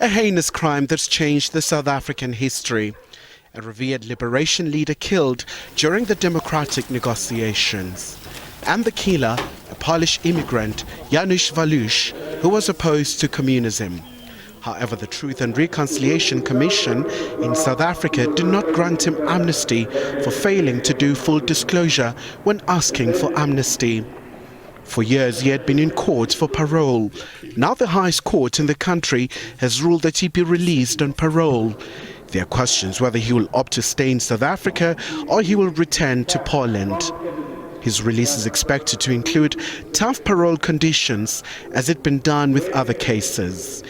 A heinous crime that's changed the South African history. A revered liberation leader killed during the democratic negotiations. And the killer, a Polish immigrant, Janusz Walus, who was opposed to communism. However, the Truth and Reconciliation Commission in South Africa did not grant him amnesty for failing to do full disclosure when asking for amnesty. For years he had been in court for parole. Now the highest court in the country has ruled that he be released on parole. There are questions whether he will opt to stay in South Africa or he will return to Poland. His release is expected to include tough parole conditions, as it been done with other cases.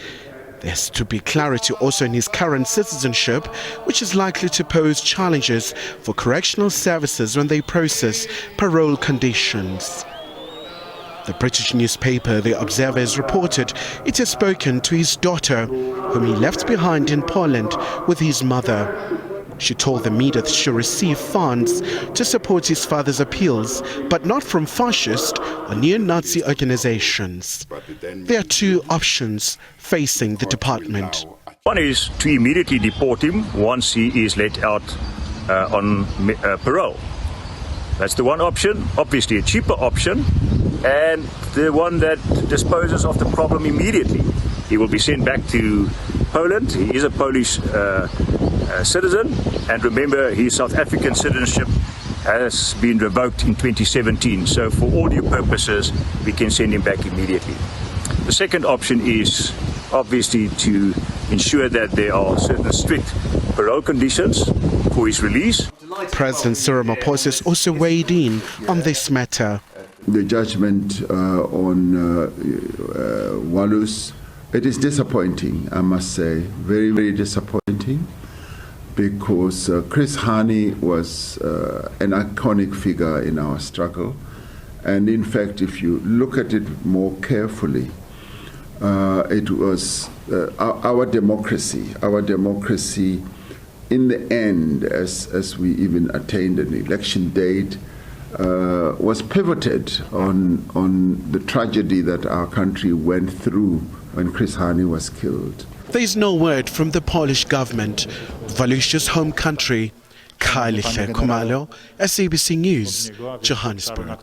There's to be clarity also in his current citizenship, which is likely to pose challenges for correctional services when they process parole conditions. The British newspaper The Observer has reported it has spoken to his daughter, whom he left behind in Poland with his mother. She told the media that she received funds to support his father's appeals, but not from fascist or neo-Nazi organizations. There are two options facing the department. One is to immediately deport him once he is let out on parole. That's the one option, obviously a cheaper option, and the one that disposes of the problem immediately. He will be sent back to Poland. He is a Polish citizen, and remember, his South African citizenship has been revoked in 2017, so for all due purposes we can send him back immediately. The second option is obviously to ensure that there are certain strict parole conditions for his release. President Cyril has also weighed in on this matter. The judgment on Walus, it is disappointing, I must say, very, very disappointing, because Chris Hani was an iconic figure in our struggle. And in fact, if you look at it more carefully, it was our democracy in the end, as we even attained an election date, was pivoted on the tragedy that our country went through when Chris Hani was killed. There is no word from the Polish government. Walus's home country. Khayelihle Khumalo, SABC News, Johannesburg.